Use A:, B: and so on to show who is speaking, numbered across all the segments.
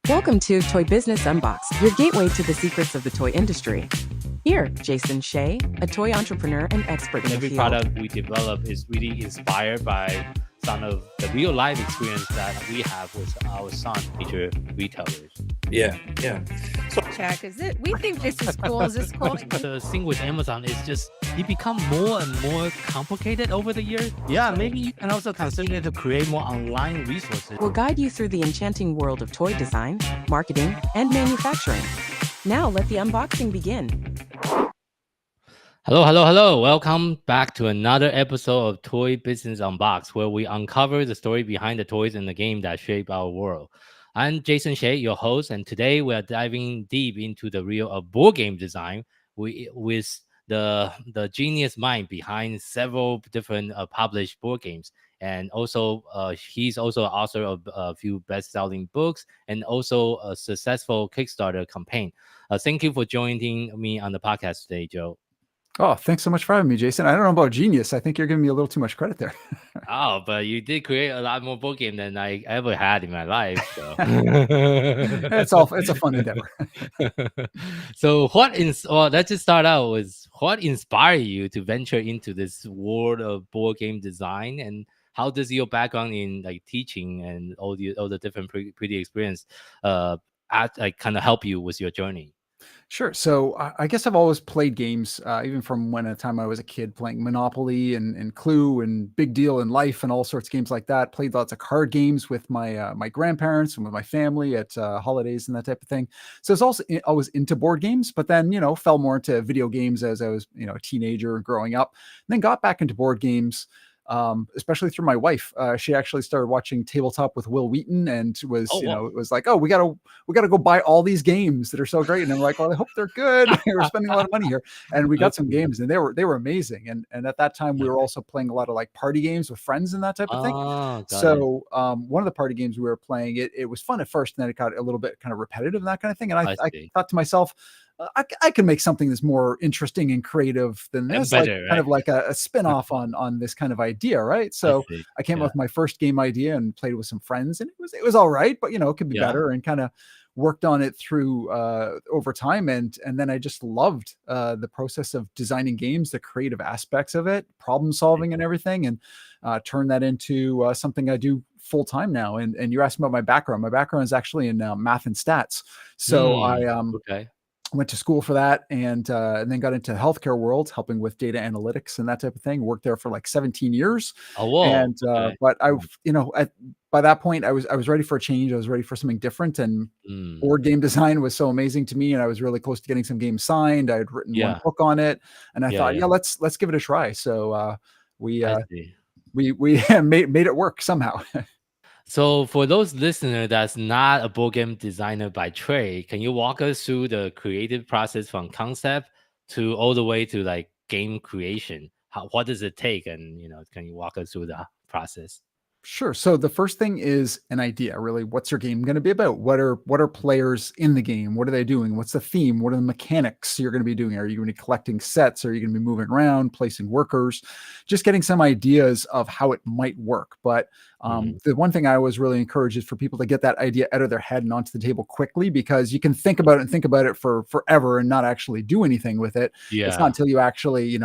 A: Welcome to Toy Business Unboxed, your gateway to the secrets of the toy industry. Here, Jason Shea, a toy entrepreneur and expert in the
B: Every
A: field.
B: product we develop is really inspired by some of the real life experience that we have with our son, major retailers.
C: Yeah.
D: Check. We think this is cool. Is this cool?
B: The thing with Amazon is just it become more and more complicated over the years.
E: Yeah, maybe you can also consider to create more online resources.
A: We'll guide you through the enchanting world of toy design, marketing, and manufacturing. Now let the unboxing begin.
B: Hello. Welcome back to another episode of Toy Business Unboxed, where we uncover the story behind the toys and the game that shape our world. I'm Jason Shea, your host, and today we are diving deep into the real of board game design with the genius mind behind several different published board games. And also, he's also author of a few best-selling books and also a successful Kickstarter campaign. Thank you for joining me on the podcast today, Joe.
F: Oh, thanks so much for having me, Jason. I don't know about genius. I think you're giving me a little too much credit there.
B: Oh, but you did create a lot more board game than I ever had in my life. So.
F: It's a fun endeavor.
B: So let's just start out with what inspired you to venture into this world of board game design, and how does your background in like teaching and all the different pretty experience kind of help you with your journey?
F: Sure. So I guess I've always played games, even from when time I was a kid, playing Monopoly and Clue and Big Deal in Life and all sorts of games like that. Played lots of card games with my grandparents and with my family at holidays and that type of thing. So it's also always into board games, but then, fell more into video games as I was, a teenager growing up, and then got back into board games. Especially through my wife. She actually started watching Tabletop with Will Wheaton and was, it was like, oh, we gotta go buy all these games that are so great. And I'm like, well, I hope they're good. We're spending a lot of money here. And we got some games and they were amazing. And at that time we were also playing a lot of like party games with friends and that type of thing. So one of the party games we were playing, it was fun at first, and then it got a little bit kind of repetitive and that kind of thing. And I thought to myself, I can make something that's more interesting and creative than this, better, kind of like a spin-off on this kind of idea, right? So I came up with my first game idea and played with some friends, and it was all right, but it could be better, and kind of worked on it through over time, and then I just loved the process of designing games, the creative aspects of it, problem solving and everything, and turn that into something I do full time now. And you asked about my background. My background is actually in math and stats, so I went to school for that, and then got into the healthcare world, helping with data analytics and that type of thing. Worked there for like 17 years.
B: Oh, whoa.
F: And but I, by that point, I was ready for a change. I was ready for something different, and board game design was so amazing to me, and I was really close to getting some games signed. I had written one book on it, and I thought, let's give it a try. So we made it work somehow.
B: So for those listeners that's not a board game designer by trade, can you walk us through the creative process from concept to all the way to like game creation? What does it take? And, can you walk us through the process?
F: Sure. So the first thing is an idea, really. What's your game going to be about? What are players in the game? What are they doing? What's the theme? What are the mechanics you're going to be doing? Are you going to be collecting sets? Are you going to be moving around, placing workers? Just getting some ideas of how it might work. But the one thing I always really encourage is for people to get that idea out of their head and onto the table quickly, because you can think about it for forever and not actually do anything with it. Yeah. It's not until you actually,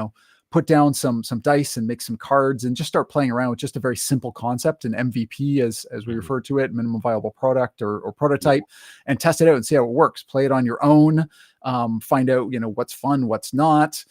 F: put down some dice and make some cards and just start playing around with just a very simple concept, an MVP as we refer to it, minimum viable product or prototype, and test it out and see how it works. Play it on your own, find out, what's fun, what's not,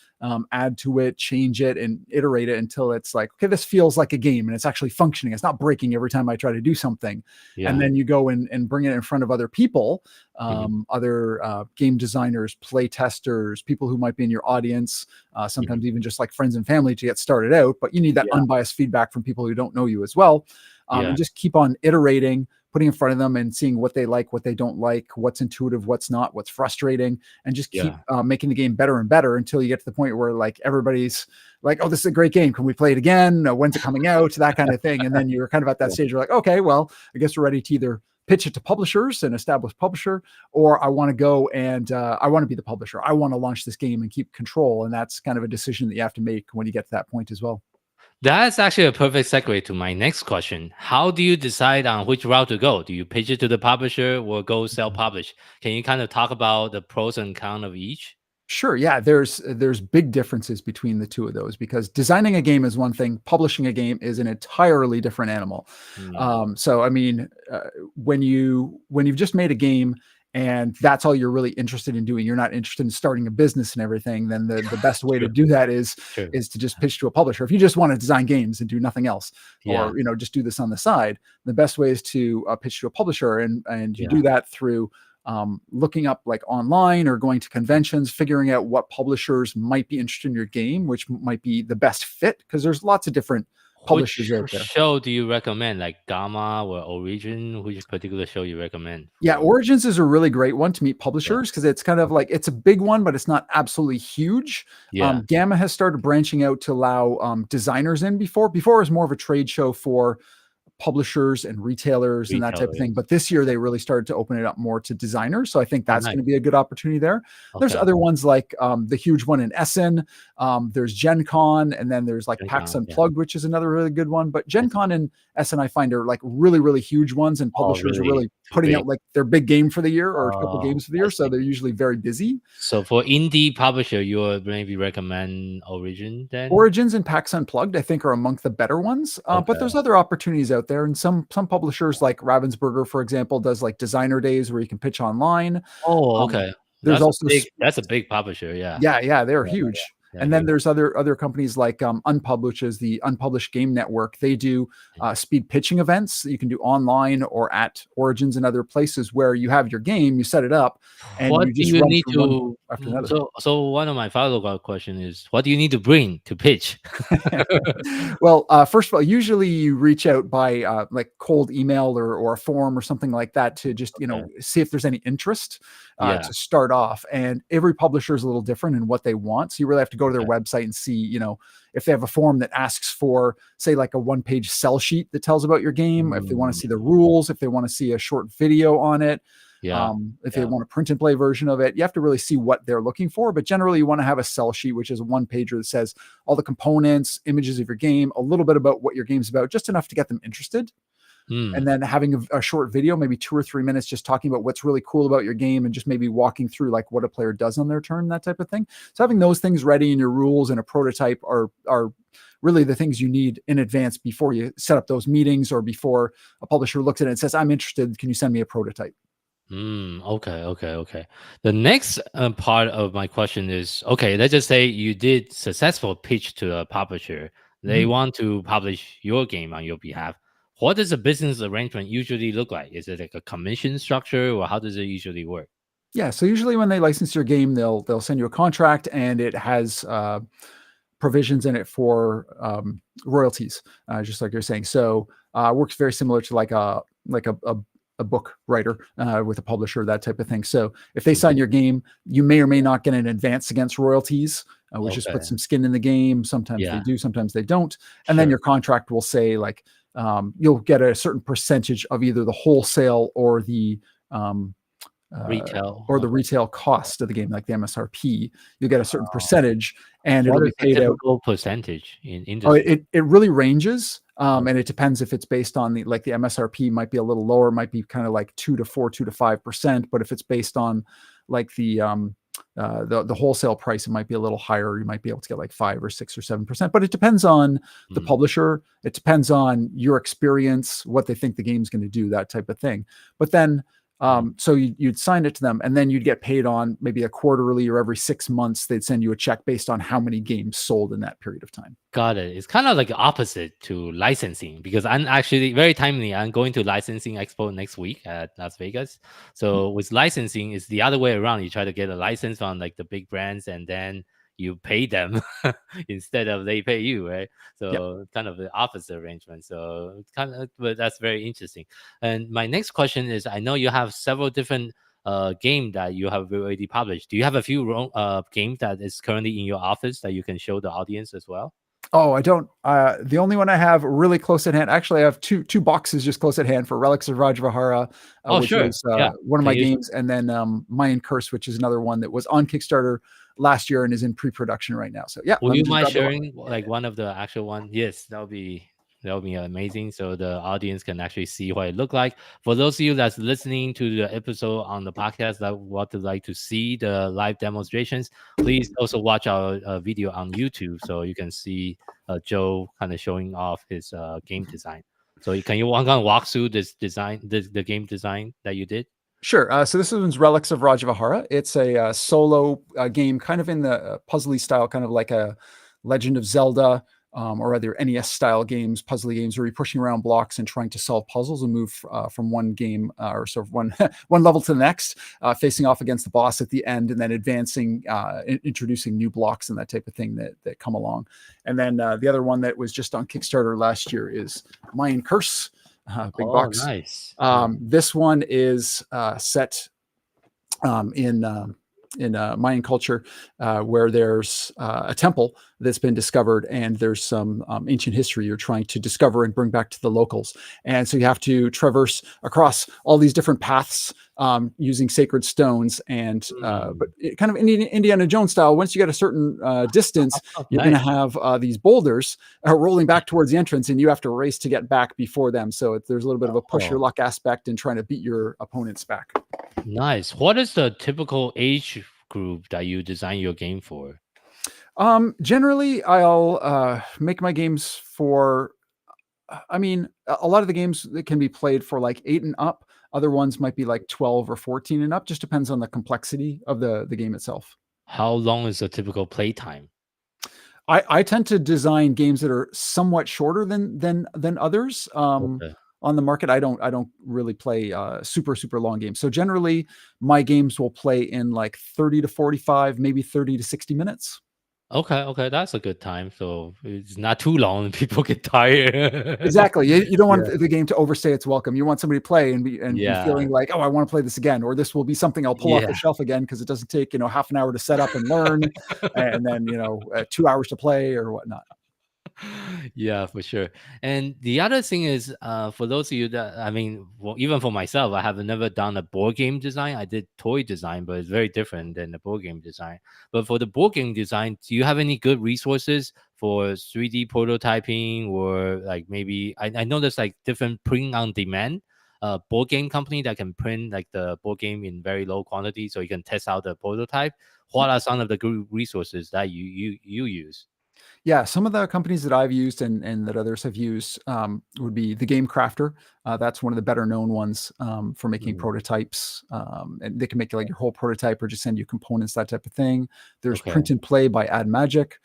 F: add to it, change it, and iterate it until it's like, okay, this feels like a game and it's actually functioning. It's not breaking every time I try to do something. And then you go and bring it in front of other people, other game designers, play testers, people who might be in your audience, sometimes even just like friends and family to get started out. But you need that unbiased feedback from people who don't know you as well. And just keep on iterating, putting in front of them and seeing what they like, what they don't like, what's intuitive, what's not, what's frustrating, and just keep making the game better and better until you get to the point where like everybody's like, oh, this is a great game. Can we play it again? When's it coming out? That kind of thing. And then you're kind of at that stage where like, okay, well, I guess we're ready to either pitch it to publishers, an established publisher, or I want to go and I want to be the publisher. I want to launch this game and keep control. And that's kind of a decision that you have to make when you get to that point as well.
B: That's actually a perfect segue to my next question. How do you decide on which route to go? Do you pitch it to the publisher or go self-publish? Can you kind of talk about the pros and cons of each?
F: Sure. Yeah, there's big differences between the two of those because designing a game is one thing, publishing a game is an entirely different animal.
B: Mm,
F: So I mean, when you've just made a game and that's all you're really interested in doing, you're not interested in starting a business and everything, then the best way to
B: true,
F: do that
B: true.
F: is to just pitch to a publisher. If you just want to design games and do nothing else,
B: Yeah,
F: or just do this on the side, the best way is to pitch to a publisher, and you
B: yeah.
F: do that through looking up like online or going to conventions, figuring out what publishers might be interested in your game, which might be the best fit because there's lots of different publishers
B: Which
F: out there.
B: show do you recommend? Like Gamma or Origin? Which particular show you recommend
F: Yeah,
B: for?
F: Origins is a really great one to meet
B: Yeah,
F: publishers because it's kind of like it's a big one, but it's not absolutely huge.
B: yeah.
F: Gamma has started branching out to allow designers in. Before it was more of a trade show for publishers and retailers and that type of thing.
B: Retailers.
F: But this year they really started to open it up more to designers. So I think
B: Oh,
F: that's
B: nice.
F: going to be a good opportunity there. There's
B: Okay.
F: other ones like the huge one in Essen. There's Gen Con, and then there's like
B: Gen
F: PAX
B: Con, yeah.
F: Unplugged, which is another really good one. But
B: I
F: Gen
B: see.
F: Con and Essen I find are like really, really huge ones, and
B: Oh,
F: publishers are
B: really?
F: really
B: Too
F: putting
B: big?
F: out like their big game for the year or a couple
B: Oh,
F: games for the
B: I
F: year. So
B: see.
F: they're usually very busy.
B: So for indie publisher, you would maybe recommend Origin then?
F: Origins and PAX Unplugged, I think, are among the better ones. But
B: Okay.
F: there's other opportunities out there, and some publishers like Ravensburger, for example, does like designer days where you can pitch online.
B: Oh,
F: Um,
B: okay.
F: there's also
B: That's a big publisher, yeah.
F: yeah, they're
B: Yeah,
F: huge.
B: yeah,
F: And then
B: huge.
F: there's other companies like Unpublished, is the Unpublished Game Network. They do speed pitching events that you can do online or at Origins and other places where you have your game, you set it up, and
B: What
F: you
B: do
F: just
B: you
F: run
B: need
F: through one
B: to
F: after another.
B: so one of my follow-up question is, what do you need to bring to pitch?
F: Well, first of all, usually you reach out by like cold email or a form or something like that to just
B: Okay.
F: see if there's any interest
B: Yeah,
F: to start off. And every publisher is a little different in what they want, so you really have to go to their
B: okay.
F: website and see, if they have a form that asks for, say, like a one-page sell sheet that tells about your game, if they want to see the
B: Mm,
F: rules, if they want to see a short video on it,
B: yeah,
F: if they
B: yeah.
F: want a print and play version of it. You have to really see what they're looking for. But generally, you want to have a sell sheet, which is a one pager that says all the components, images of your game, a little bit about what your game's about, just enough to get them interested. And
B: Mm,
F: then having a short video, maybe 2 or 3 minutes, just talking about what's really cool about your game and just maybe walking through like what a player does on their turn, that type of thing. So having those things ready in your rules and a prototype are really the things you need in advance before you set up those meetings or before a publisher looks at it and says, I'm interested. Can you send me a prototype?
B: okay, okay, okay. The next part of my question is, okay, let's just say you did successful pitch to a publisher. They
F: Mhm.
B: want to publish your game on your behalf. What does a business arrangement usually look like? Is it like a commission structure, or how does it usually work?
F: Yeah, so usually when they license your game, they'll send you a contract and it has provisions in it for royalties, just like you're saying. So works very similar to like a book writer with a publisher, that type of thing. So if they sign
B: Mhm.
F: your game, you may or may not get an advance against royalties, which just puts
B: Okay.
F: some skin in the game. Sometimes they
B: Yeah.
F: do, sometimes they don't. And then
B: Sure.
F: your contract will say like you'll get a certain percentage of either the wholesale um,
B: Retail.
F: or the
B: Okay.
F: retail cost of the game, like the MSRP. You'll get a certain
B: Oh.
F: percentage, and it'll
B: What
F: be
B: is the
F: paid out.
B: typical percentage in
F: Oh,
B: industry?
F: it really ranges,
B: Okay.
F: and it depends if it's based on the MSRP might be a little lower, might be kind of like 2 to 5%. But if it's based on like the wholesale price, it might be a little higher. You might be able to get like 5 or 6 or 7%. But it depends on the
B: Mm,
F: publisher. It depends on your experience, what they think the game's going to do, that type of thing. But then
B: mm.
F: so you'd sign it to them, and then you'd get paid on maybe a quarterly or every 6 months. They'd send you a check based on how many games sold in that period of time.
B: Got it. It's kind of like opposite to licensing because I'm actually very timely. I'm going to licensing expo next week at Las Vegas. So with licensing, it's the other way around. You try to get a license on like the big brands, and then you pay them instead of they pay you, right?
F: Yep.
B: So kind of the opposite arrangement. So it's kind of, but that's very interesting. And my next question is, I know you have several different game that you have already published. Do you have a few games that is currently in your office that you can show the audience as well?
F: Oh, I don't. The only one I have really close at hand. Actually, I have two boxes just close at hand for Relics of Rajavahara,
B: Oh,
F: which
B: sure.
F: was
B: Yeah.
F: one of
B: Can
F: my
B: you
F: games, and then Mayan Curse, which is another one that was on Kickstarter last year and is in pre-production right now. So yeah,
B: Will
F: let me
B: you
F: just
B: mind
F: grab the.
B: sharing like one of the actual one? Yes, that would be amazing. So the audience can actually see what it looked like. For those of you that's listening to the episode on the podcast that would like to see the live demonstrations, please also watch our video on YouTube so you can see Joe kind of showing off his game design. So can you walk through this design, the game design that you did?
F: Sure. So this one's Relics of Rajavahara. It's a solo game, kind of in the puzzly style, kind of like a Legend of Zelda or other NES style games, puzzly games, where you're pushing around blocks and trying to solve puzzles and move from one game or sort of one one level to the next, facing off against the boss at the end, and then advancing, introducing new blocks and that type of thing that come along. And then the other one that was just on Kickstarter last year is Mayan Curse. Big
B: Oh,
F: box.
B: nice. Yeah.
F: This one is set in Mayan culture, where there's a temple that's been discovered, and there's some ancient history you're trying to discover and bring back to the locals. And so you have to traverse across all these different paths using sacred stones. And but kind of Indiana Jones style. Once you get a certain distance, you're going to have these boulders rolling back towards the entrance, and you have to race to get back before them. So there's a little bit of a push your luck aspect in trying to beat your opponents back.
B: Nice. What is the typical age group that you design your game for?
F: Generally, I'll make my games for. I mean, a lot of the games that can be played for like 8 and up. Other ones might be like 12 or 14 and up. Just depends on the complexity of the game itself.
B: How long is a typical playtime?
F: I tend to design games that are somewhat shorter than others.
B: Okay.
F: On the market, I don't really play super long games. So generally, my games will play in like 30 to 45, maybe 30 to 60 minutes.
B: Okay, that's a good time. So it's not too long and people get tired.
F: Exactly. You don't want the game to overstay its welcome. You want somebody to play and be
B: Yeah.
F: feeling like, oh, I want to play this again, or this will be something I'll pull off the shelf again because it doesn't take half an hour to set up and learn, and then 2 hours to play or whatnot.
B: Yeah, for sure. And the other thing is, for those of you that, I mean, well, even for myself, I have never done a board game design. I did toy design, but it's very different than the board game design. But for the board game design, do you have any good resources for 3D prototyping, or like maybe I know there's like different print on demand board game company that can print like the board game in very low quantity, so you can test out the prototype. What are some of the good resources that you use?
F: Yeah, some of the companies that I've used and that others have used would be the Game Crafter. That's one of the better known ones for making prototypes. And they can make like your whole prototype or just send you components, that type of thing. There's
B: Okay.
F: Print and Play by Ad Magic.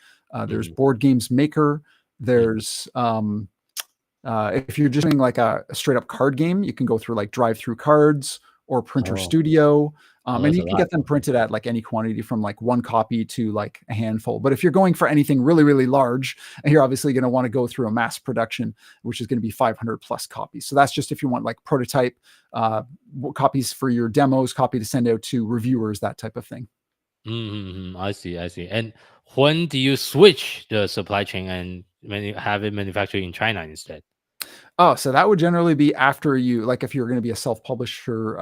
F: There's Board Games Maker. There's if you're just doing like a straight up card game, you can go through like Drive Through Cards or Printer
B: Oh.
F: Studio. And
B: that's
F: you
B: a
F: can
B: lot.
F: get them printed at like any quantity from like one copy to like a handful. But if you're going for anything really large, you're obviously going to want to go through a mass production, which is going to be 500 plus copies. So that's just if you want like prototype copies for your demos, copy to send out to reviewers, that type of thing.
B: I see. And when do you switch the supply chain and have it manufactured in China instead?
F: Oh, so that would generally be after you, like if you're going to be a self-publisher,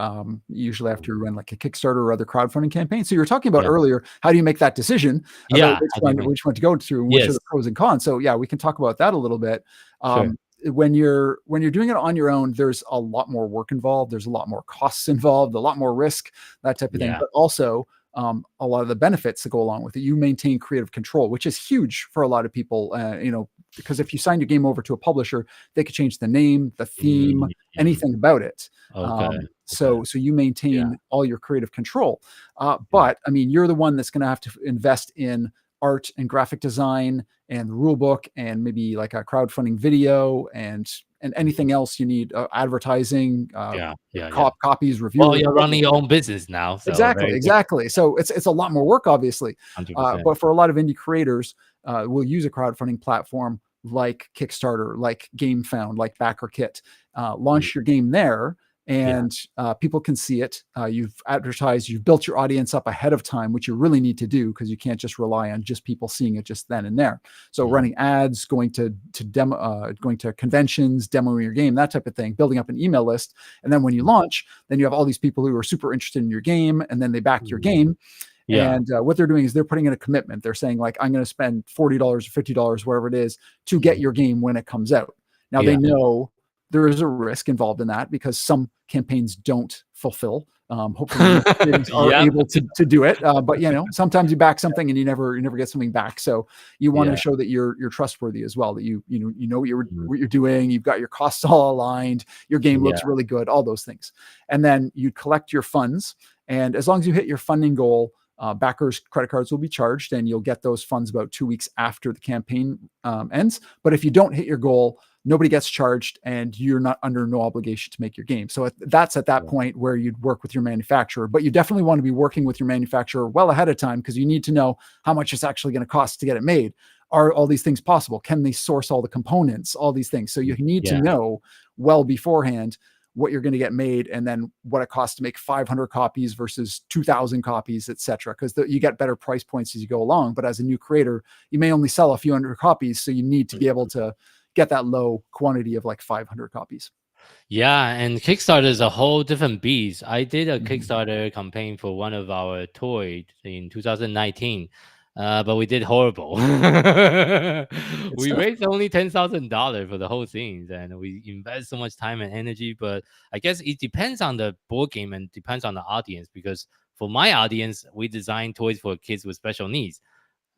F: usually after you run like a Kickstarter or other crowdfunding campaign. So you were talking about
B: Yeah.
F: earlier, how do you make that decision
B: Yeah,
F: about which one to go through and which are
B: Yes.
F: the pros and cons? So yeah, we can talk about that a little bit.
B: Sure.
F: When you're doing it on your own, there's a lot more work involved. There's a lot more costs involved, a lot more risk, that type of thing.
B: Yeah.
F: But also a lot of the benefits that go along with it. You maintain creative control, which is huge for a lot of people. Because if you sign your game over to a publisher, they could change the name, the theme, anything about it.
B: Okay.
F: So you maintain all your creative control. But I mean, you're the one that's going to have to invest in art and graphic design and rule book and maybe like a crowdfunding video and anything else you need, advertising, copies, reviews.
B: Well, you're running your own business now. So
F: Exactly. So it's a lot more work, obviously.
B: 100%.
F: But for a lot of indie creators, we'll use a crowdfunding platform like Kickstarter, like GameFound, like BackerKit. Launch your game there, and people can see it. You've advertised, you've built your audience up ahead of time, which you really need to do because you can't just rely on just people seeing it just then and there. So running ads, going to demo, going to conventions, demoing your game, that type of thing, building up an email list. And then when you launch, then you have all these people who are super interested in your game, and then they back your game. And what they're doing is they're putting in a commitment. They're saying like, I'm going to spend $40 or $50, whatever it is, to get your game when it comes out. Now they know there is a risk involved in that because some campaigns don't fulfill. Hopefully are able to do it. But sometimes you back something and you never get something back. So you want to show that you're trustworthy as well, that you know what you're doing. You've got your costs all aligned. Your game looks really good, all those things. And then you collect your funds. And as long as you hit your funding goal, backers' credit cards will be charged, and you'll get those funds about 2 weeks after the campaign ends. But if you don't hit your goal, nobody gets charged, and you're not under no obligation to make your game. So that's at that point where you'd work with your manufacturer. But you definitely want to be working with your manufacturer well ahead of time, because you need to know how much it's actually going to cost to get it made. Are all these things possible? Can they source all the components? All these things. So you need to know well beforehand what you're going to get made, and then what it costs to make 500 copies versus 2,000 copies, etc. Because you get better price points as you go along. But as a new creator, you may only sell a few hundred copies, so you need to be able to get that low quantity of like 500 copies.
B: Yeah, and Kickstarter is a whole different beast. I did a Kickstarter campaign for one of our toys in 2019. But we did horrible. We raised only $10,000 for the whole thing, and we invest so much time and energy. But I guess it depends on the board game and depends on the audience, because for my audience, we design toys for kids with special needs.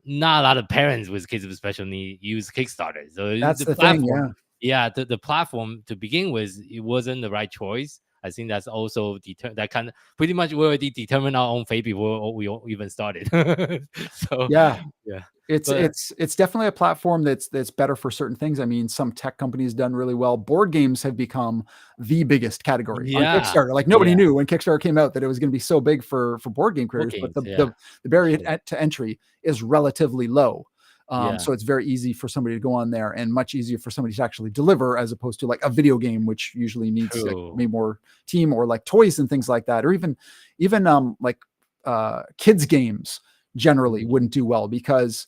B: Not a lot of parents with kids with special needs use Kickstarter. So
F: that's the
B: platform,
F: thing.
B: The platform to begin with, it wasn't the right choice. I think that's also that kind of pretty much we already determined our own fate before we even started. So
F: it's definitely a platform that's better for certain things. I mean, some tech companies done really well. Board games have become the biggest category on Kickstarter. Like nobody knew when Kickstarter came out that it was going to be so big for board game creators, but the barrier to entry is relatively low. So it's very easy for somebody to go on there, and much easier for somebody to actually deliver, as opposed to like a video game, which usually needs like maybe more team, or like toys and things like that, or even kids games generally wouldn't do well, because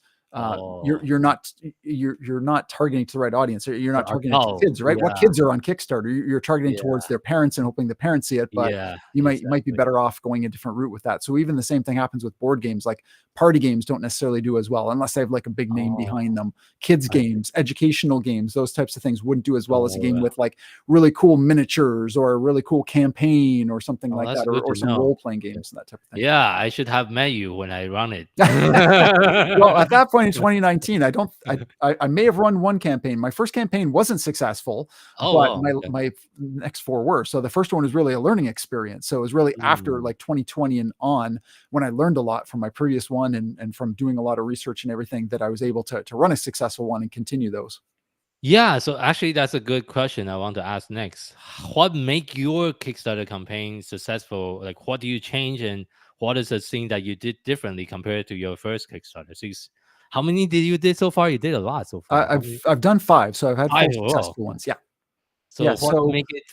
F: you're not targeting to the right audience, or you're not targeting to kids, right? What kids are on Kickstarter? You're targeting towards their parents and hoping the parents see it, but you might be better off going a different route with that. So even the same thing happens with board games. Like party games don't necessarily do as well unless they have like a big name behind them. Kids games, educational games, those types of things wouldn't do as well as a game with like really cool miniatures or a really cool campaign or something like that, or some role-playing games and that type of thing.
B: Yeah, I should have met you when I run it.
F: Well, at that point in 2019, I may have run one campaign. My first campaign wasn't successful, but my next four were. So the first one was really a learning experience. So it was really after like 2020 and on, when I learned a lot from my previous one and from doing a lot of research and everything, that I was able to run a successful one and continue those.
B: Yeah, so actually that's a good question I want to ask next. What make your Kickstarter campaign successful? Like, what do you change, and what is the thing that you did differently compared to your first Kickstarter? So how many did you did so far? You did a lot so far.
F: I've done 5, so I've had 4 successful ones. Yeah.
B: So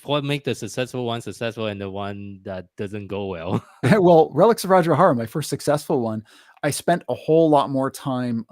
B: what make the successful one successful and the one that doesn't go well?
F: Well, Relics of Rajahara, my first successful one, I spent a whole lot more time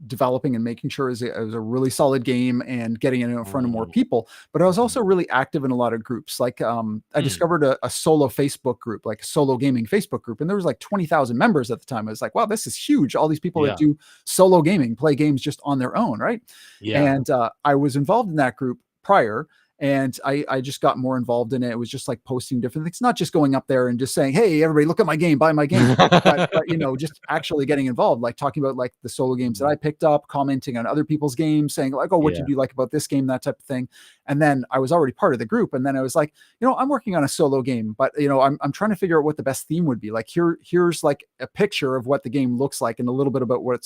F: developing and making sure it was a really solid game and getting it in front of more people. But I was also really active in a lot of groups. Like I discovered a solo Facebook group, like a solo gaming Facebook group, and there was like 20,000 members at the time. I was like, wow, this is huge. All these people that do solo gaming, play games just on their own, right? And I was involved in that group prior. And I just got more involved in it. It was just like posting different things, not just going up there and just saying, hey, everybody, look at my game, buy my game. but just actually getting involved, like talking about like the solo games that I picked up, commenting on other people's games, saying like, oh, what did you like about this game, that type of thing. And then I was already part of the group. And then I was like, I'm working on a solo game, but I'm trying to figure out what the best theme would be. Like here's like a picture of what the game looks like and a little bit about what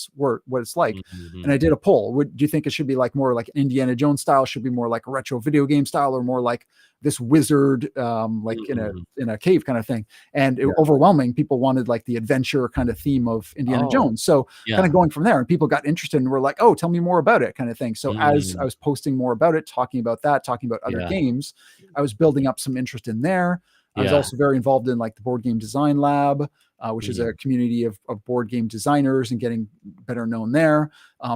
F: it's like. And I did a poll. Do you think it should be like more like Indiana Jones style? Should be more like a retro video game game style or more like this wizard, like in a cave kind of thing. And overwhelming, people wanted like the adventure kind of theme of Indiana Jones. So kind of going from there, and people got interested and were like, oh, tell me more about it kind of thing. So as I was posting more about it, talking about other games, I was building up some interest in there. I was also very involved in like the Board Game Design Lab, which is a community of board game designers, and getting better known there,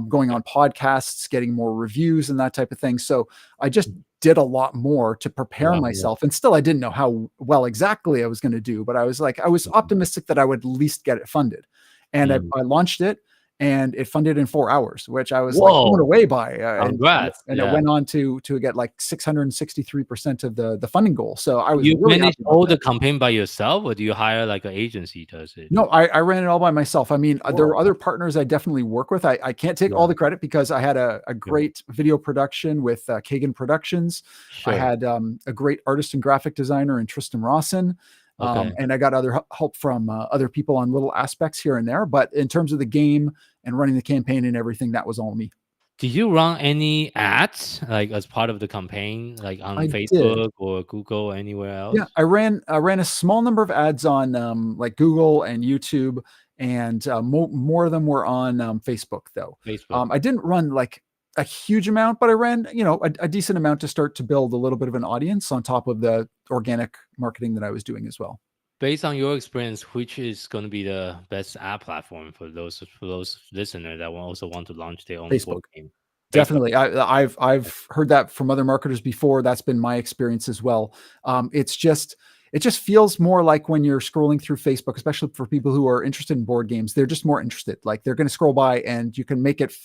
F: going on podcasts, getting more reviews and that type of thing. So I just did a lot more to prepare myself. And still, I didn't know how well exactly I was going to do, but I was optimistic that I would at least get it funded. And I launched it, and it funded in 4 hours, which I was like blown away by. And it went on to get like 663% of the funding goal. So I was really
B: managed all the campaign by yourself, or do you hire like an agency does it?
F: No, I ran it all by myself. I mean, there are other partners I definitely work with. I can't take all the credit because I had a great video production with Kagan Productions. I had a great artist and graphic designer in Tristan Rawson. And I got other help from other people on little aspects here and there. But in terms of the game and running the campaign and everything, that was all me.
B: Did you run any ads like as part of the campaign, like on Facebook or Google or anywhere else?
F: Yeah, I ran a small number of ads on like Google and YouTube, and more of them were on Facebook though. I didn't run like a huge amount, but I ran, a decent amount to start to build a little bit of an audience on top of the organic marketing that I was doing as well.
B: Based on your experience, which is going to be the best ad platform for those listeners that will also want to launch their own board game?
F: Definitely. I've heard that from other marketers before. That's been my experience as well. It just feels more like when you're scrolling through Facebook, especially for people who are interested in board games, they're just more interested. Like they're going to scroll by, and you can make it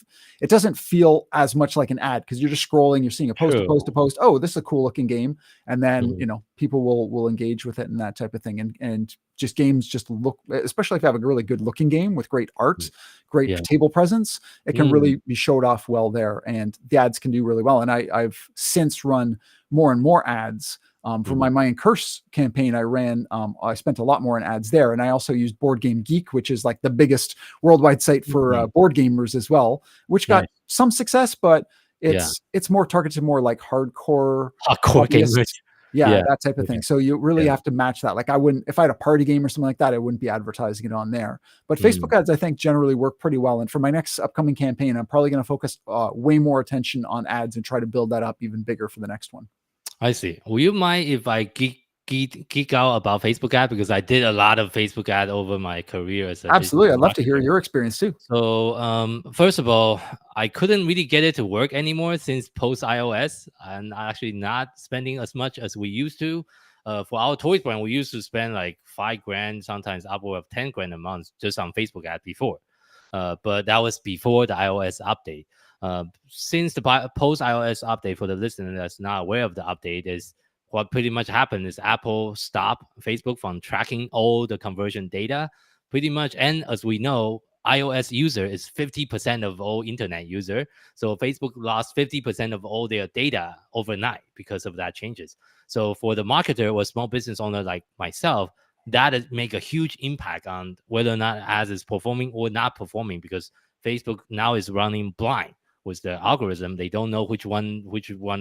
F: doesn't feel as much like an ad because you're just scrolling, you're seeing a post to post to post. Oh, this is a cool looking game. And then, people will engage with it and that type of thing. And just games just look, especially if you have a really good looking game with great art, great table presence, it can really be showed off well there. And the ads can do really well. And I've since run more and more ads. For my Mayan Curse campaign, I ran, I spent a lot more on ads there. And I also used Board Game Geek, which is like the biggest worldwide site for board gamers as well, which got some success, but it's more targeted to more like hardcore
B: gamers.
F: That type of thing. So you really have to match that. Like if I had a party game or something like that, I wouldn't be advertising it on there. But Facebook ads, I think, generally work pretty well. And for my next upcoming campaign, I'm probably going to focus way more attention on ads and try to build that up even bigger for the next one.
B: I see. Will you mind if I geek out about Facebook ad, because I did a lot of Facebook ad over my career as a
F: Absolutely. I'd love to hear your experience too.
B: So first of all, I couldn't really get it to work anymore since post iOS, and actually not spending as much as we used to. For our toys brand, we used to spend like $5,000, sometimes upward of $10,000 a month just on Facebook ad before. But that was before the iOS update. Since the post iOS update, for the listener that's not aware of the update, is what pretty much happened is Apple stopped Facebook from tracking all the conversion data pretty much. And as we know, iOS user is 50% of all internet user. So Facebook lost 50% of all their data overnight because of that changes. So for the marketer or small business owner like myself, that make a huge impact on whether or not ads is performing or not performing, because Facebook now is running blind with the algorithm. They don't know which one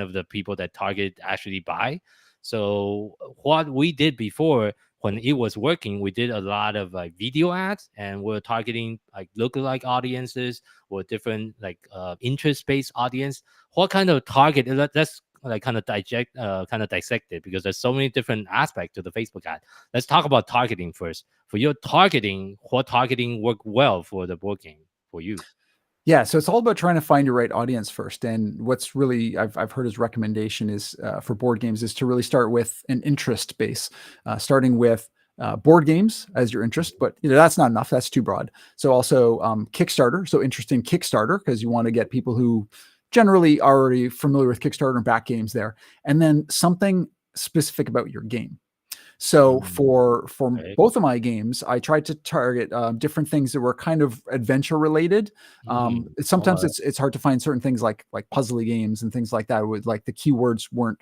B: of the people that target actually buy. So what we did before, when it was working, we did a lot of like video ads, and we're targeting like lookalike audiences or different like interest-based audience. What kind of target? Let's like kind of dissect it, because there's so many different aspects to the Facebook ad. Let's talk about targeting first. For your targeting, what targeting worked well for the board game for you?
F: Yeah, so it's all about trying to find your right audience first. And what's really I've heard his recommendation is for board games is to really start with an interest base, starting with board games as your interest, but that's not enough. That's too broad. So also Kickstarter. So interest in Kickstarter, because you want to get people who generally are already familiar with Kickstarter and back games there, and then something specific about your game. So for both of my games, I tried to target different things that were kind of adventure related. Sometimes it's hard to find certain things like puzzly games and things like that, with like the keywords weren't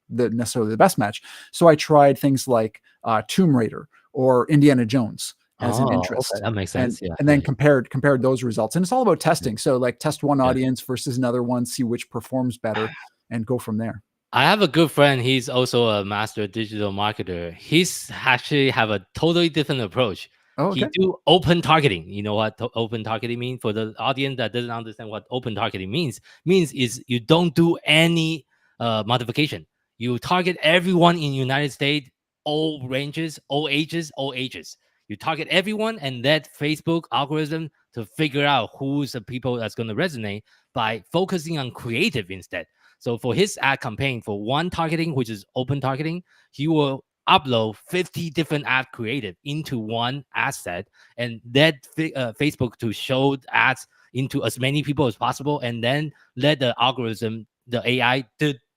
F: necessarily the best match. So I tried things like Tomb Raider or Indiana Jones as an interest.
B: Okay. That makes sense.
F: And then compared those results. And it's all about testing. So like test one audience versus another one, see which performs better, and go from there.
B: I have a good friend. He's also a master digital marketer. He's actually have a totally different approach.
F: Oh,
B: He
F: okay.
B: do open targeting. You know what open targeting mean? For the audience that doesn't understand what open targeting means is you don't do any modification. You target everyone in United States, all ranges, all ages, all ages. You target everyone and let Facebook algorithm to figure out who's the people that's going to resonate by focusing on creative instead. So for his ad campaign, for one targeting, which is open targeting, he will upload 50 different ad creative into one asset and let Facebook to show ads into as many people as possible, and then let the algorithm, the AI,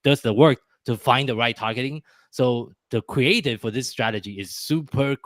B: does the work to find the right targeting. So the creative for this strategy is super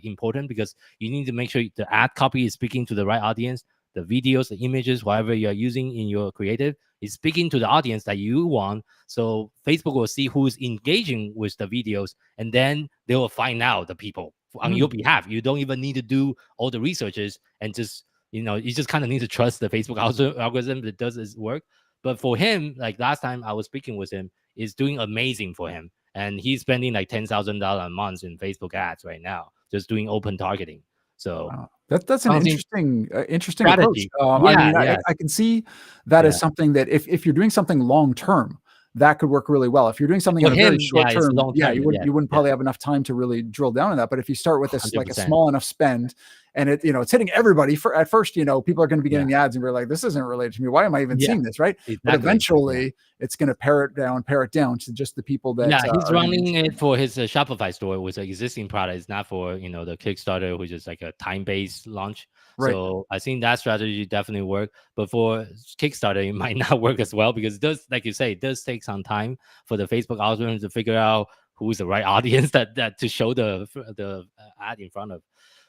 B: important, because you need to make sure the ad copy is speaking to the right audience. The videos, the images, whatever you're using in your creative is speaking to the audience that you want. So Facebook will see who's engaging with the videos, and then they will find out the people on your behalf. You don't even need to do all the researches, and just, you just kind of need to trust the Facebook algorithm that does its work. But for him, like last time I was speaking with him, is doing amazing for him. And he's spending like $10,000 a month in Facebook ads right now, just doing open targeting. So
F: Wow. That's an interesting approach.
B: strategy.
F: I
B: Yeah,
F: mean,
B: yeah,
F: I can see that
B: yeah.
F: as something that if you're doing something long term, that could work really well. If you're doing something
B: For
F: on a
B: him,
F: very short
B: yeah, it's
F: term,
B: long
F: yeah,
B: term.
F: you wouldn't
B: Yeah,
F: probably have enough time to really drill down on that. But if you start with this like a
B: 100%.
F: small enough spend, and it's hitting everybody at first, people are going to be getting
B: Yeah.
F: the ads and be like, this isn't related to me. Why am I even
B: Yeah,
F: seeing this? Right. But
B: exactly.
F: eventually it's going to pare it down to just the people that
B: Yeah, he's
F: are gonna be
B: running
F: interested.
B: it for his Shopify store with an existing product. It's not for the Kickstarter, which is like a time-based launch.
F: Right.
B: So I think that strategy definitely work. But for Kickstarter, it might not work as well, because it does, like you say, it does take some time for the Facebook algorithm to figure out who's the right audience that to show the ad in front of.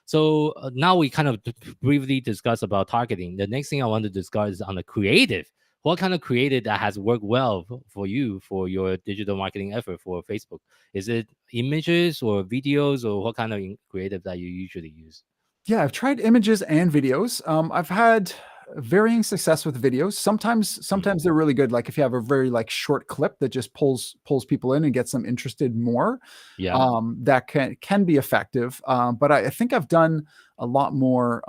B: So now we kind of briefly discuss about targeting. The next thing I want to discuss is on the creative. What kind of creative that has worked well for you for your digital marketing effort for Facebook? Is it images or videos, or what kind of creative that you usually use?
F: Yeah, I've tried images and videos. I've had varying success with videos. Sometimes they're really good. Like if you have a very like short clip that just pulls people in and gets them interested more,
B: Yeah,
F: that can be effective. But I think I've done a lot more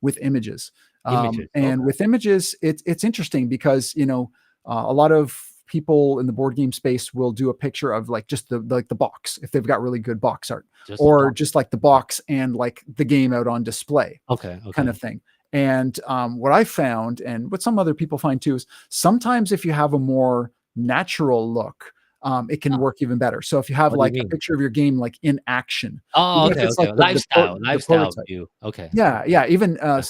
F: with images.
B: images.
F: And
B: Okay.
F: with images, it's interesting because a lot of people in the board game space will do a picture of like just the box if they've got really good box art,
B: Just a
F: or
B: box.
F: just like the box and like the game out on display
B: Okay.
F: kind
B: Okay.
F: of thing. And what I found, and what some other people find too, is sometimes if you have a more natural look, it can
B: Huh.
F: work even better. So if you have
B: What do you
F: like a
B: mean?
F: picture of your game like in action,
B: Oh,
F: even if
B: okay.
F: it's like
B: Okay.
F: the
B: Lifestyle
F: prototype.
B: view. Okay.
F: Yeah, even
B: Yeah.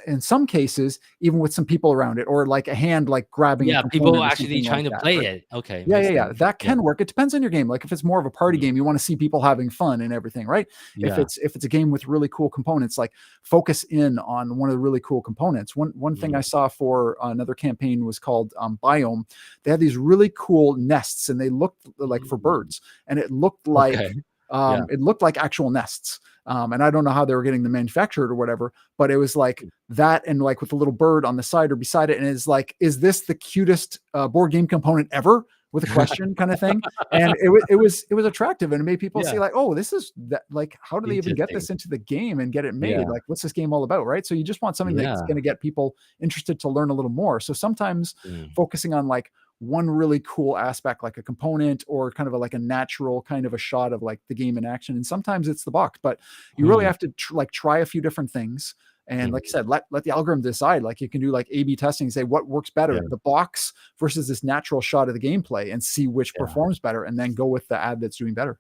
F: in some cases, even with some people around it, or like a hand like grabbing a
B: Yeah. People
F: component or
B: actually
F: something like
B: trying to
F: that,
B: play
F: right?
B: it. Okay.
F: Yeah,
B: Makes
F: yeah.
B: sense.
F: That
B: Yeah.
F: can work. It depends on your game. Like if it's more of a party
B: Mm.
F: game, you want to see people having fun and everything, right? If
B: Yeah.
F: it's a game with really cool components, like focus in on one of the really cool components. One thing I
B: Mm.
F: saw for another campaign was called Biome. They had these really cool nests, and they looked like for
B: Mm.
F: birds, and
B: Okay. Yeah.
F: it looked like actual nests. And I don't know how they were getting them manufactured or whatever, but it was like that, and like with a little bird on the side or beside it, and it's like, is this the cutest board game component ever? With a question kind of thing. And it was attractive, and it made people see
B: Yeah.
F: like, oh, this is that, like, how do they even get
B: Interesting.
F: this into the game and get it made?
B: Yeah.
F: Like, what's this game all about, right? So you just want something that's
B: Yeah.
F: going to get people interested to learn a little more. So sometimes
B: Mm.
F: focusing on like one really cool aspect, like a component, or kind of like a natural kind of a shot of like the game in action, and sometimes it's the box. But you really
B: Mm.
F: have to try a few different things. And like
B: Mhm.
F: you said, let the algorithm decide. Like you can do like A/B testing, say what works better,
B: Yeah.
F: the box versus this natural shot of the gameplay, and see which
B: Yeah.
F: performs better, and then go with the ad that's doing better.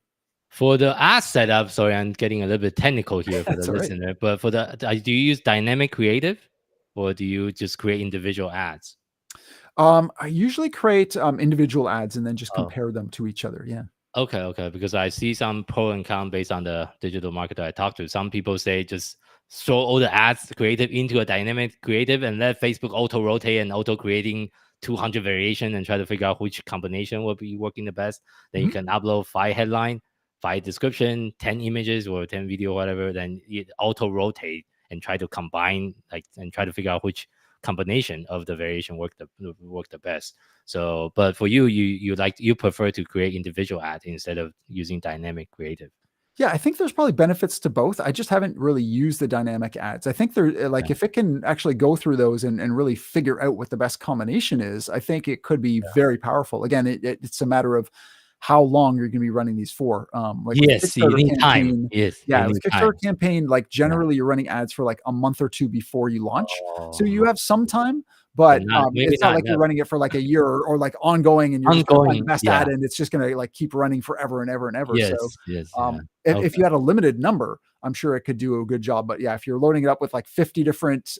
B: For the ad setup, sorry, I'm getting a little bit technical here for the
F: That's all right.
B: listener. But for do you use dynamic creative, or do you just create individual ads?
F: I usually create individual ads and then just
B: Oh,
F: compare them to each other. Yeah.
B: okay, okay. Because I see some pro and con based on the digital marketer I talk to. Some people say just throw all the ads creative into a dynamic creative and let Facebook auto rotate and auto creating 200 variation and try to figure out which combination will be working the best. Then you
F: Mhm.
B: can upload 5 headline, 5 description, 10 images or 10 video, whatever. Then it auto rotate and try to combine, like, and try to figure out combination of the variation work the best. So, but for you prefer to create individual ads instead of using dynamic creative.
F: Yeah, I think there's probably benefits to both. I just haven't really used the dynamic ads. I think they're like, if it can actually go through those and really figure out what the best combination is, I think it could be very powerful. Again, it's a matter of how long you're going to be running these for. Like with
B: Yes, you
F: Kickstarter
B: need time.
F: campaign,
B: Yes, you
F: yeah, with
B: need time.
F: Kickstarter campaign, like generally you're running ads for like a month or two before you launch. So you
B: Oh,
F: have some time, but
B: maybe
F: it's not
B: not
F: like you're
B: enough.
F: running it for like a year or like ongoing and you're just gonna find the
B: Ongoing,
F: best
B: yeah.
F: ad and it's just gonna like keep running forever and ever and ever. So
B: Yes, yes, yeah.
F: if you had a limited number, I'm sure it could do a good job. But yeah, if you're loading it up with like 50 different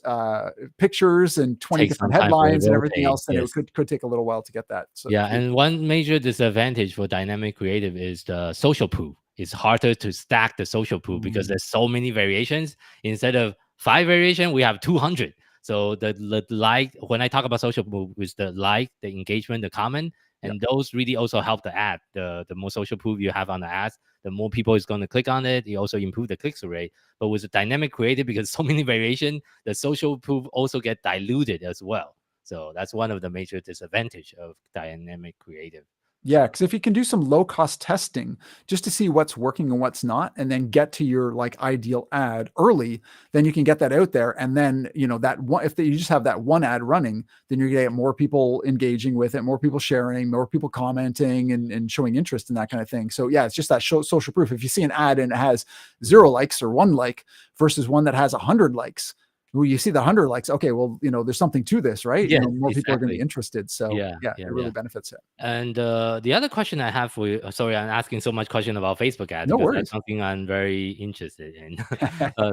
F: pictures and 20
B: Takes some
F: different
B: time for it
F: headlines
B: to
F: and everything
B: rotate,
F: else, then
B: yes.
F: it could take a little while to get that. So
B: Yeah, and one major disadvantage for dynamic creative is the social proof. It's harder to stack the social proof because there's so many variations. Instead of 5 variation, we have 200. So the like, when I talk about social proof, is the like, the engagement, the comment, and those really also help the ad. The more social proof you have on the ads, the more people is going to click on it. You also improve the click-through rate. But with the dynamic creative, because so many variation, the social proof also get diluted as well. So that's one of the major disadvantage of dynamic creative.
F: yeah, because if you can do some low cost testing just to see what's working and what's not, and then get to your like ideal ad early, then you can get that out there. And then, that one, if you just have that one ad running, then you're gonna get more people engaging with it, more people sharing, more people commenting and showing interest in that kind of thing. So yeah, it's just that social proof. If you see an ad and it has 0 likes or 1 like versus one that has 100 likes, well, you see the 100 likes, okay, well, there's something to this, right?
B: Yes,
F: More people are going to be
B: exactly.
F: interested. So yeah, it really benefits it.
B: And the other question I have for you, sorry, I'm asking so much question about Facebook ad
F: No
B: because that's
F: worries.
B: something I'm very interested in.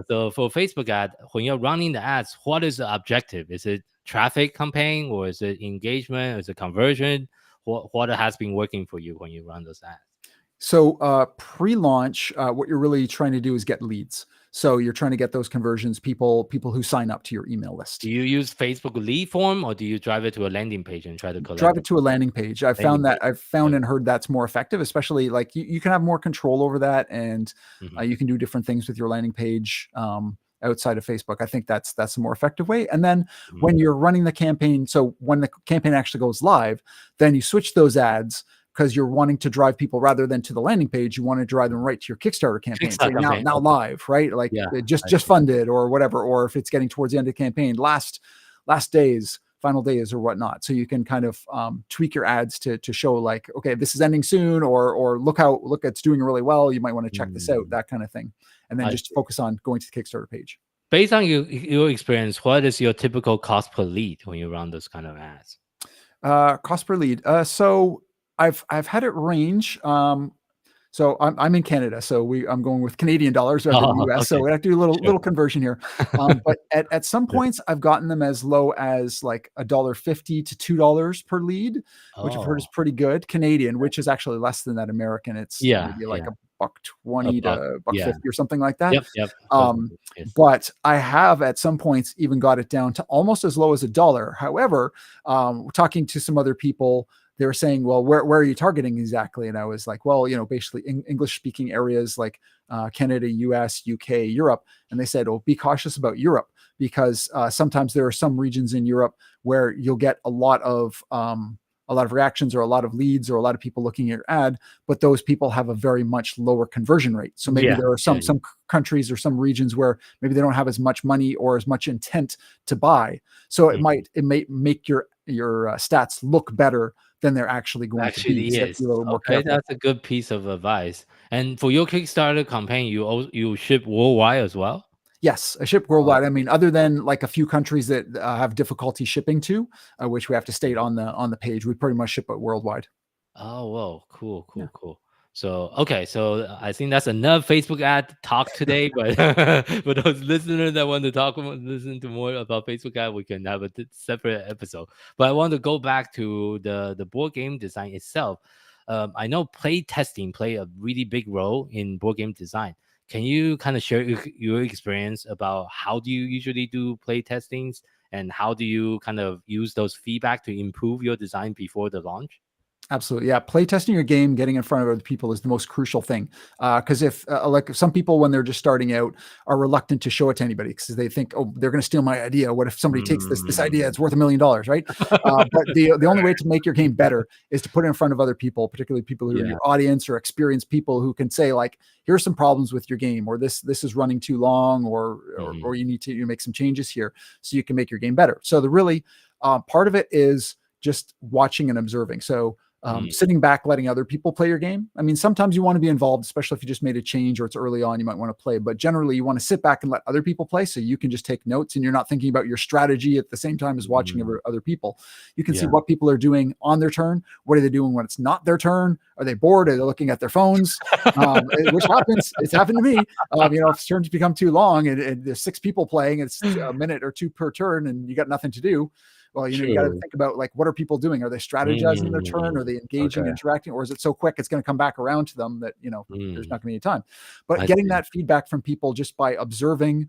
B: So for Facebook ad, when you're running the ads, what is the objective? Is it traffic campaign or is it engagement? Is it conversion? What has been working for you when you run those ads?
F: So pre-launch, what you're really trying to do is get leads. So you're trying to get those conversions, people who sign up to your email list.
B: Do you use Facebook lead form or do you drive it to a landing page and try to collect?
F: Drive it to a landing page. I've found and heard that's more effective, especially like you can have more control over that, and you can do different things with your landing page outside of Facebook. I think that's a more effective way. And then when you're running the campaign, so when the campaign actually goes live, then you switch those ads because you're wanting to drive people rather than to the landing page. You want to drive them right to your Kickstarter campaign. Now live, right? Like just funded or whatever, or if it's getting towards the end of the campaign, last days, final days or whatnot. So you can kind of tweak your ads to show like, okay, this is ending soon, or look, it's doing really well. You might want to check this out, that kind of thing. And then just focus on going to the Kickstarter page.
B: Based on your experience, what is your typical cost per lead when you run those kind of ads?
F: Cost per lead. So I've had it range. So I'm in Canada, so I'm going with Canadian dollars rather than US. Okay. So we have to do a little conversion here. But at some points, I've gotten them as low as like $1.50 to $2 per lead, which I've heard is pretty good Canadian, which is actually less than that American. It's maybe like $1.20 to $1.50 or something like that.
B: Yep.
F: But I have at some points even got it down to almost as low as $1. However, talking to some other people, they were saying, well, where are you targeting exactly? And I was like, well, basically English speaking areas like Canada, US, UK, Europe. And they said, oh, be cautious about Europe because sometimes there are some regions in Europe where you'll get a lot of reactions or a lot of leads or a lot of people looking at your ad, but those people have a very much lower conversion rate. So maybe there are some countries or some regions where maybe they don't have as much money or as much intent to buy. So it may make your stats look better than they're actually going to be.
B: Yes. Okay, that's a good piece of advice. And for your Kickstarter campaign, you ship worldwide as well?
F: Yes, I ship worldwide. I mean, other than like a few countries that have difficulty shipping to, which we have to state on the page, we pretty much ship it worldwide.
B: Oh, well, cool. So, okay, so I think that's enough Facebook ad talk today. But for those listeners that want to listen to more about Facebook ad, we can have a separate episode. But I want to go back to the board game design itself. I know playtesting play a really big role in board game design. Can you kind of share your experience about how do you usually do play testings and how do you kind of use those feedback to improve your design before the launch?
F: Absolutely. Yeah. Playtesting your game, getting in front of other people is the most crucial thing. Because if, like, some people, when they're just starting out, are reluctant to show it to anybody because they think, oh, they're going to steal my idea. What if somebody takes this idea? It's worth $1 million, right? But the only way to make your game better is to put it in front of other people, particularly people who are your audience or experienced people who can say, like, here's some problems with your game, or this is running too long, or you need to make some changes here so you can make your game better. So the really part of it is just watching and observing. So sitting back, letting other people play your game. I mean, sometimes you want to be involved, especially if you just made a change or it's early on, you might want to play, but generally you want to sit back and let other people play so you can just take notes and you're not thinking about your strategy at the same time as watching other people. You can see what people are doing on their turn. What are they doing when it's not their turn? Are they bored? Are they looking at their phones? Which happens. It's happened to me. If turns become too long and there's 6 people playing, it's a minute or 2 per turn and you got nothing to do. Well, you got to think about, like, what are people doing? Are they strategizing their turn? Are they engaging, interacting? Or is it so quick it's going to come back around to them that, there's not going to be any time? But getting that feedback from people just by observing,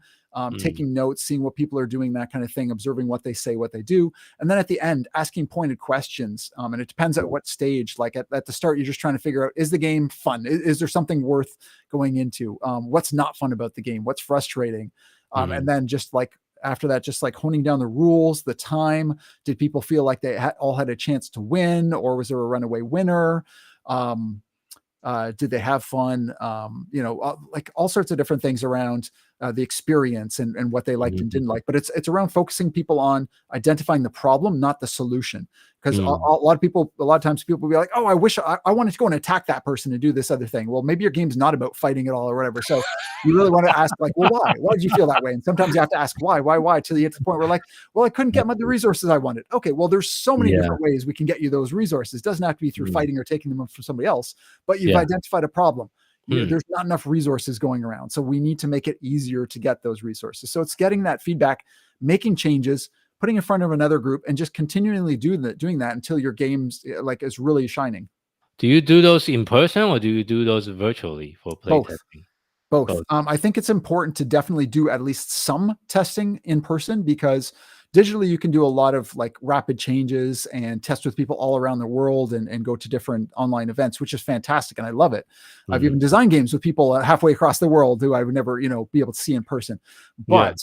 F: taking notes, seeing what people are doing, that kind of thing, observing what they say, what they do. And then at the end, asking pointed questions. And it depends at what stage. Like at the start, you're just trying to figure out, is the game fun? Is there something worth going into? What's not fun about the game? What's frustrating? And then just like, after that, just like honing down the rules, the time. Did people feel like they all had a chance to win, or was there a runaway winner? Did they have fun? Like all sorts of different things around the experience and what they liked and didn't like. But it's around focusing people on identifying the problem, not the solution. Because a lot of times people will be like, oh, I wish I wanted to go and attack that person and do this other thing. Well, maybe your game's not about fighting at all or whatever. So you really want to ask, like, well, why? Why did you feel that way? And sometimes you have to ask why, till you get to the point where, like, well, I couldn't get the resources I wanted. Okay, well, there's so many different ways we can get you those resources. It doesn't have to be through fighting or taking them from somebody else, but you've identified a problem. There's not enough resources going around. So we need to make it easier to get those resources. So it's getting that feedback, making changes, putting in front of another group, and just continually doing that until your game's like is really shining.
B: Do you do those in person or do you do those virtually for playtesting?
F: Both. I think it's important to definitely do at least some testing in person, because digitally you can do a lot of like rapid changes and test with people all around the world and go to different online events, which is fantastic. And I love it. I've even designed games with people halfway across the world who I would never, be able to see in person. But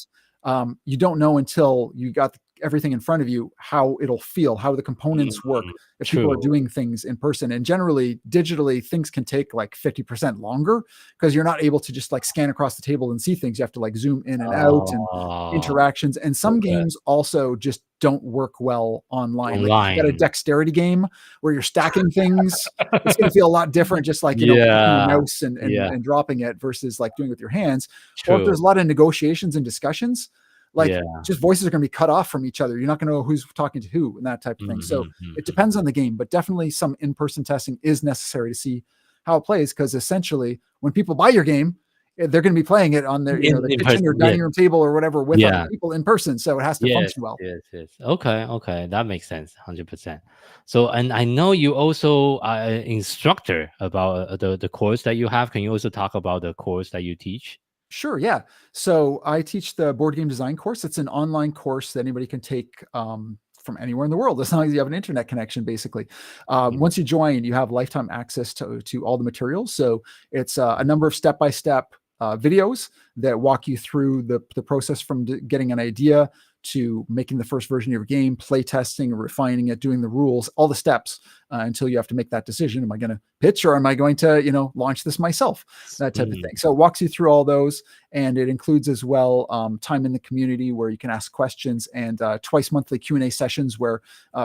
F: you don't know until you got everything in front of you how it'll feel, how the components work, if people are doing things in person. And generally, digitally, things can take like 50% longer because you're not able to just like scan across the table and see things. You have to like zoom in and out and interactions. And some games also just don't work well online. Like if you got a dexterity game where you're stacking things, it's going to feel a lot different, just like, clicking the mouse and dropping it versus like doing it with your hands. Or if there's a lot of negotiations and discussions, like just voices are going to be cut off from each other. You're not going to know who's talking to who and that type of thing. So it depends on the game, but definitely some in-person testing is necessary to see how it plays. Because essentially when people buy your game, they're going to be playing it on their, the kitchen or dining room table or whatever with other people in person. So it has to function well.
B: Yes. Okay. That makes sense. 100%. So, and I know you also are an instructor about the course that you have. Can you also talk about the course that you teach?
F: Sure. Yeah. So I teach the board game design course. It's an online course that anybody can take from anywhere in the world, as long as you have an internet connection, basically. Once you join, you have lifetime access to all the materials. So it's a number of step-by-step videos that walk you through the process from getting an idea to making the first version of your game, play testing, refining it, doing the rules, all the steps until you have to make that decision. Am I going to pitch or am I going to, launch this myself? That type of thing. So it walks you through all those, and it includes as well time in the community where you can ask questions, and twice monthly Q&A sessions where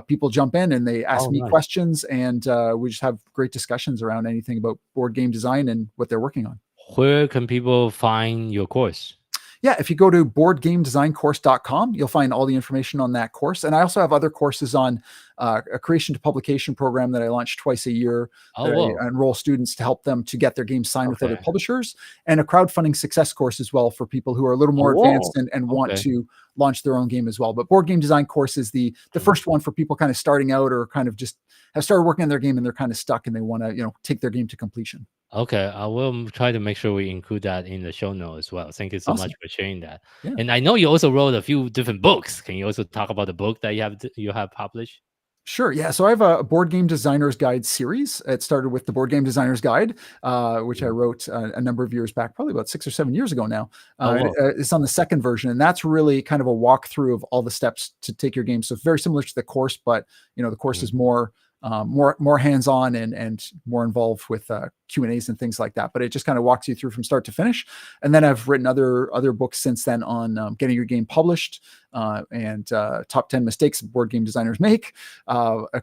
F: people jump in and they ask me questions, and we just have great discussions around anything about board game design and what they're working on.
B: Where can people find your course?
F: Yeah, if you go to boardgamedesigncourse.com, you'll find all the information on that course. And I also have other courses on a creation to publication program that I launch twice a year. I enroll students to help them to get their games signed with other publishers, and a crowdfunding success course as well for people who are a little more advanced and want to launch their own game as well. But Board Game Design Course is the first one for people kind of starting out or kind of just have started working on their game and they're kind of stuck and they want to, take their game to completion.
B: Okay, I will try to make sure we include that in the show note as well. Thank you so much for sharing that. And I know you also wrote a few different books. Can you also talk about the book that you have published?
F: Sure. Yeah. So I have a board game designer's guide series. It started with the board game designer's guide, which I wrote a number of years back, probably about 6 or 7 years ago now.
B: Oh, wow.
F: It's on the second version, and that's really kind of a walkthrough of all the steps to take your game. So it's very similar to the course, but the course is more hands-on and more involved with Q&As and things like that. But it just kind of walks you through from start to finish. And then I've written other books since then on getting your game published and top 10 mistakes board game designers make,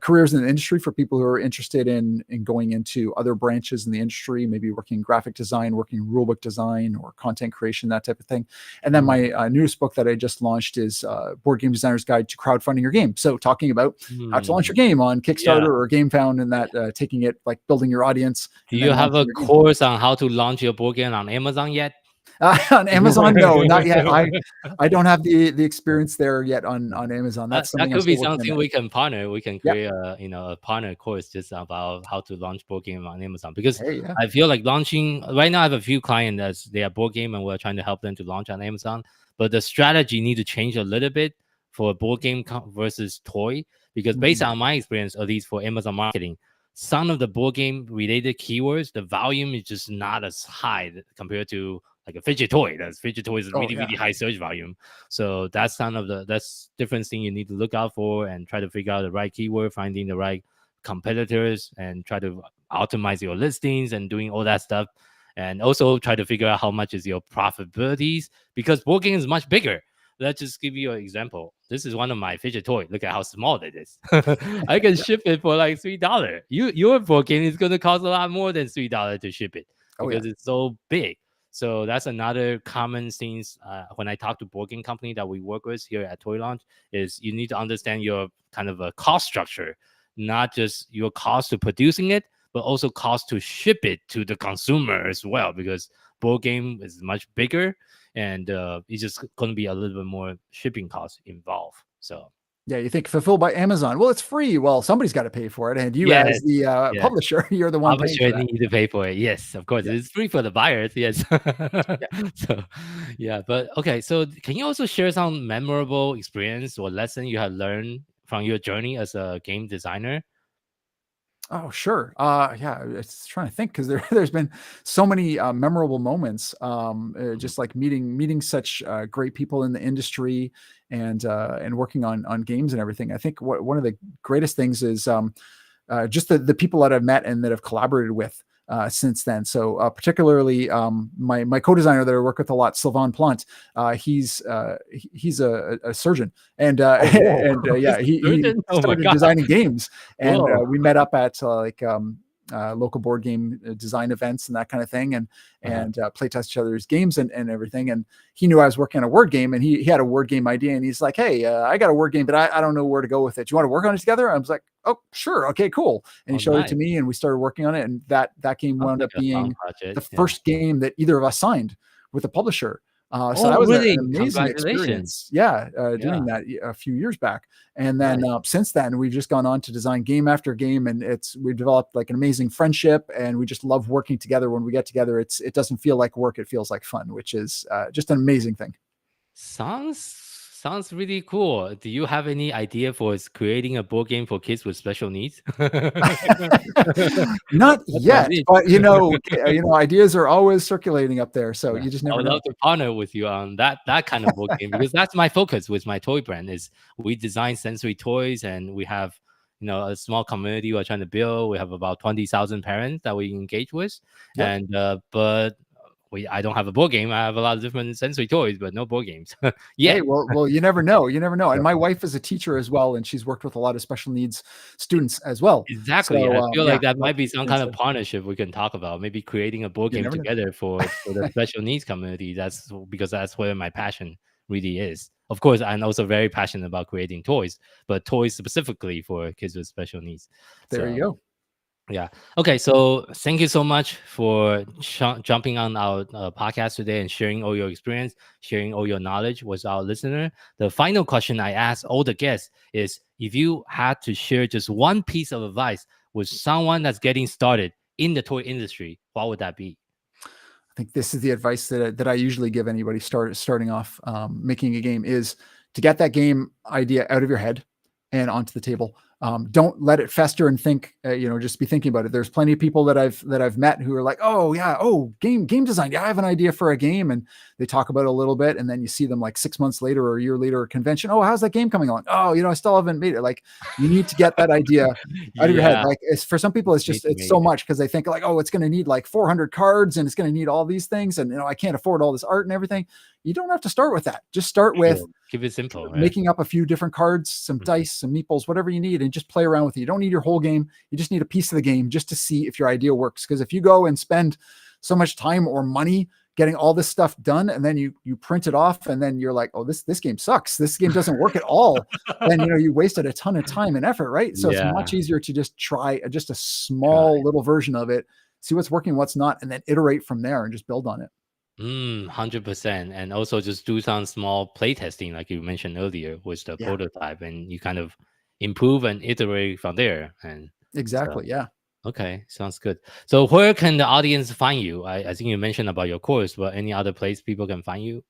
F: careers in the industry for people who are interested in going into other branches in the industry, maybe working graphic design, working rulebook design or content creation, that type of thing. And then my newest book that I just launched is Board Game Designer's Guide to Crowdfunding Your Game. So talking about how to launch your game on Kickstarter or GameFound, and that taking it, like building your audience.
B: Do you have a course on how to launch your board game on Amazon yet?
F: On Amazon, no, not yet. I don't have the experience there yet on Amazon. That's
B: that could be something we can partner. We can create a partner course just about how to launch board game on Amazon, because I feel like launching right now. I have a few clients that they are board game and we're trying to help them to launch on Amazon, but the strategy need to change a little bit for board game versus toy, because based on my experience, at least for Amazon marketing, some of the board game related keywords, the volume is just not as high compared to like a fidget toy. That fidget toy is really high search volume. So that's that's different thing you need to look out for and try to figure out the right keyword, finding the right competitors, and try to optimize your listings and doing all that stuff. And also try to figure out how much is your profitabilities, because board game is much bigger. Let's just give you an example. This is one of my fidget toy. Look at how small it is. I can ship it for like $3. Your board game is going to cost a lot more than $3 to ship it because it's so big. So that's another common things when I talk to board game company that we work with here at Toy Launch, is you need to understand your kind of a cost structure, not just your cost to producing it, but also cost to ship it to the consumer as well, because board game is much bigger and it's just going to be a little bit more shipping costs involved. So
F: yeah, you think fulfilled by Amazon, well, it's free. Well, somebody's got to pay for it, and you as the publisher, you're the one paying for that.
B: Need to pay for it. Yes, of course, it's free for the buyers. Yes. So but okay. So can you also share some memorable experience or lesson you have learned from your journey as a game designer?
F: Oh, sure. It's trying to think, because there's been so many memorable moments. Just like meeting such great people in the industry and working on games and everything. I think one of the greatest things is just the people that I've met and that I've collaborated with since then. So particularly my co-designer that I work with a lot, Sylvain Plant, he's a surgeon, and he started designing games, and we met up at local board game design events and that kind of thing, and play test each other's games and everything. And he knew I was working on a word game, and he had a word game idea, and he's like, hey, I got a word game, but I don't know where to go with it. Do you want to work on it together? I was like, oh, sure. Okay, cool. And he showed it to me, and we started working on it. And that game wound up being the first game that either of us signed with a publisher. So that was an amazing experience. Doing that a few years back. And then since then, we've just gone on to design game after game, and we've developed like an amazing friendship, and we just love working together. When we get together, it doesn't feel like work. It feels like fun, which is just an amazing thing.
B: Sounds really cool. Do you have any idea for creating a board game for kids with special needs?
F: Not yet, but ideas are always circulating up there. So you just never know.
B: I would love to partner with you on that kind of board game, because that's my focus with my toy brand. Is we design sensory toys, and we have a small community we're trying to build. We have about 20,000 parents that we engage with, and but I don't have a board game. I have a lot of different sensory toys, but no board games.
F: Hey, well, you never know. You never know. And my wife is a teacher as well, and she's worked with a lot of special needs students as well.
B: Exactly. So, I feel like that might be some kind of partnership we can talk about. Maybe creating a board game together for the special needs community. That's because that's where my passion really is. Of course, I'm also very passionate about creating toys, but toys specifically for kids with special needs.
F: There you go.
B: Yeah. Okay. So thank you so much for jumping on our podcast today and sharing all your experience, sharing all your knowledge with our listener. The final question I ask all the guests is, if you had to share just one piece of advice with someone that's getting started in the toy industry, what would that be?
F: I think this is the advice that I usually give anybody starting off making a game, is to get that game idea out of your head and onto the table. Don't let it fester and think, just be thinking about it. There's plenty of people that I've met who are like, oh yeah, game design. Yeah, I have an idea for a game, and they talk about it a little bit, and then you see them like 6 months later or a year later at a convention. Oh, how's that game coming along? Oh, I still haven't made it. Like, you need to get that idea out of your head. Like, for some people, it's so much because they think like, oh, it's going to need like 400 cards and it's going to need all these things, and I can't afford all this art and everything. You don't have to start with that. Just start with
B: keep it simple,
F: making up a few different cards, some dice, some meeples, whatever you need, and just play around with it. You don't need your whole game. You just need a piece of the game just to see if your idea works. Because if you go and spend so much time or money getting all this stuff done, and then you print it off, and then you're like, oh, this game sucks. This game doesn't work at all. Then you wasted a ton of time and effort, right? So it's much easier to just try just a small little version of it, see what's working, what's not, and then iterate from there and just build on it.
B: 100%. And also just do some small playtesting, like you mentioned earlier, with the prototype, and you kind of improve and iterate from there. And
F: exactly, yeah.
B: Okay, sounds good. So where can the audience find you? I think you mentioned about your course, but any other place people can find you?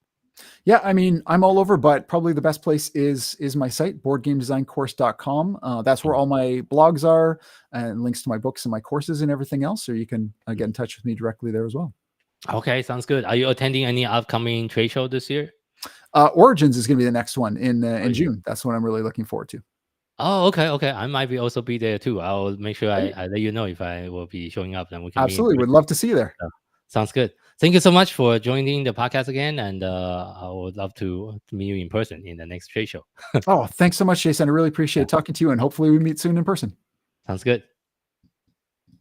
F: Yeah, I mean, I'm all over, but probably the best place is my site, boardgamedesigncourse.com. That's where all my blogs are, and links to my books and my courses and everything else. So you can get in touch with me directly there as well.
B: Okay, sounds good. Are you attending any upcoming trade show this year?
F: Origins is going to be the next one in June. That's what I'm really looking forward to.
B: Oh, okay. I might also be there too. I'll make sure I let you know if I will be showing up. Then we can
F: absolutely would love to see you there.
B: Sounds good. Thank you so much for joining the podcast again, and I would love to meet you in person in the next trade show.
F: Oh, thanks so much, Jason. I really appreciate talking to you, and hopefully we meet soon in person.
B: Sounds good.